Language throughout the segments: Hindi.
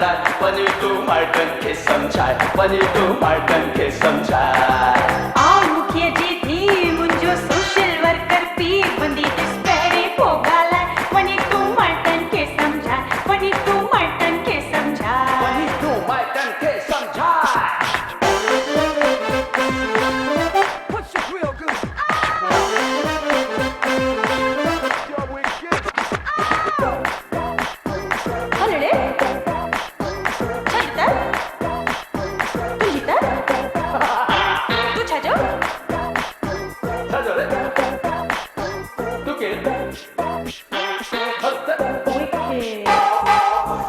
राय वञी तूं माइटनि खे सम्झाए वञी तूं माइटनि खे सम्झाए आ मुखिया जी थी मुंहिंजो सोशल वर्कर पी बंदी ॾिस पहिरें पोइ ॻाल्हाए वञी तूं माइटनि खे सम्झाए वञी तूं माइटनि खे सम्झाए वञी तूं माइटनि खे सम्झाए हलड़े छा तुंहिंजी त तूं छा जो छाजो रे तूं केरु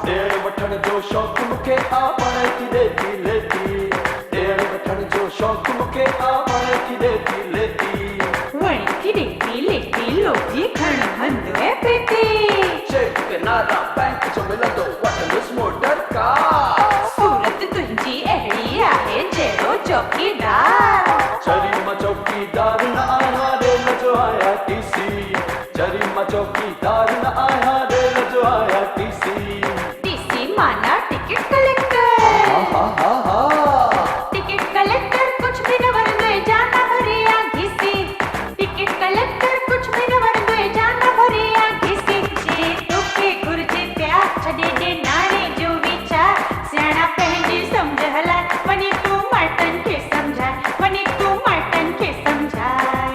ॾियण वठण जो शौक़ु मूंखे आ पाण थी लेती लेती ॾियण वठण जो शौक़ु मूंखे आ पाण थी लेती लेती वणी थी ॾेती लेती लोभी खण हंधु ऐं पेती चेक ते नारा बैंक जो मिलंदो वठंदुसि मोटर कार सूरत तुंहिंजी अहिड़ी आहे जहिड़ो चौकीदार चरी मां चौकीदार न आहियां रेल जो आहियां टीसी चरी मां चौकीदार न आहियां रेल जो आहियां टीसी टीसी माना टिकट कलेक्टर हा हा हा टिकट कलेक्टर कुछ भी न वणंदो आहे जाना भरे आ घिसी टिकट कलेक्टर कुछ भी न वणंदो आहे जाना भरे आ घिसी जे तोखे घुर्जे प्या छॾे ॾे नाणे जो वीचार सियाणा पंहिंजी सम्झ हलाए वञी तूं माइटनि खे सम्झाए वञी तूं माइटनि खे सम्झाए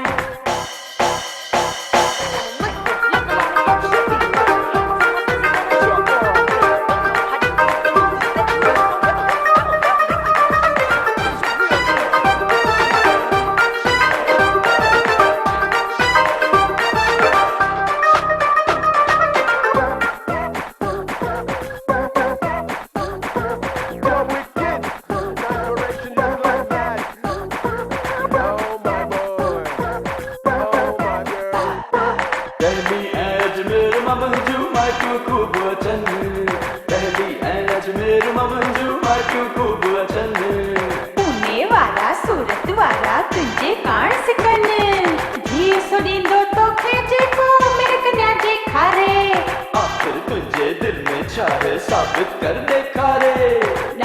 दिल्ली ऐं अजमेर मां मुंहिंजूं माइटियूं ख़ूब अचनि दिल्ली ऐं अजमेर मां मुंहिंजूं माइटियूं ख़ूब अचनि पुणे वारा सूरत वारा तुंहिंजे काण सिकनि धीउ सो ॾींदो तोखे जेको मेरे कन्या जे खारे आख़िर तुंहिंजे दिल में छा है साबित कर ॾेखारे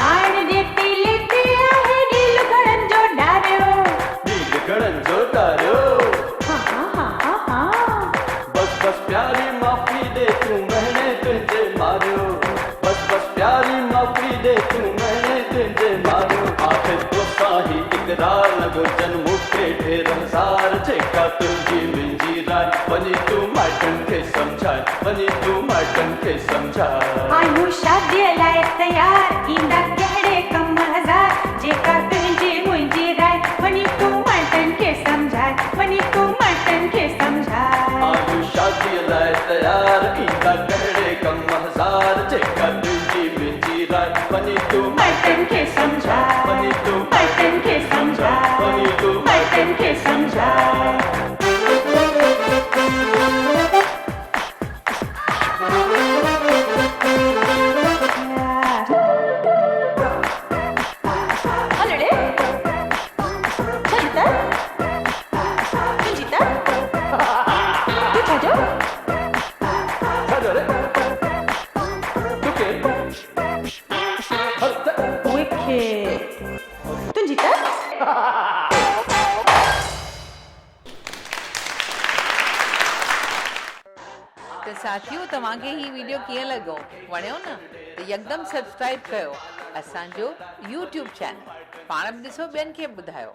ॾाण ॾेती लेती आहे नील घणनि जो डारियो नील घणनि जो तारियो हा बस बस प्यारी माफ़ी दे तूं मैंने तुझे मारियो बस बस प्यारी माफ़ी दे तूं मैंने तुझे मारियो आख़िर तोसां ही इक़रार न घुरजनि मूंखे ढेर हज़ार जेका तुंहिंजी मुंहिंजी राय वञी तूं माइटनि खे सम्झाए वञी तूं माइटनि खे सम्झाए आहियूं शादीअ लाइ तयार ईंदा कहिड़े कम हज़ार जेका तुंहिंजी मुंहिंजी राय वञी तूं माइटनि खे सम्झाए वञी तूं माइटनि खे सम्झाए आहियूं शादीअ लाइ तयार ईंदा कहिड़े कम हज़ार जेका तुंहिंजी मुंहिंजी राय वञी तूं माइटनि खे सम्झाए वञी तूं माइटनि खे सम्झाए वञी तूं माइटनि खे सम्झाए हलड़े छा तुंहिंजी त तूं छा जो छाजो रे तूं केरु तुंहिंजी त तो साथियों तव्हांखे ही वीडियो कीअं लॻो वणियो न त यकदम सब्सक्राइब कयो असांजो YouTube चैनल पाण बि ॾिसो ॿियनि खे बि ॿुधायो।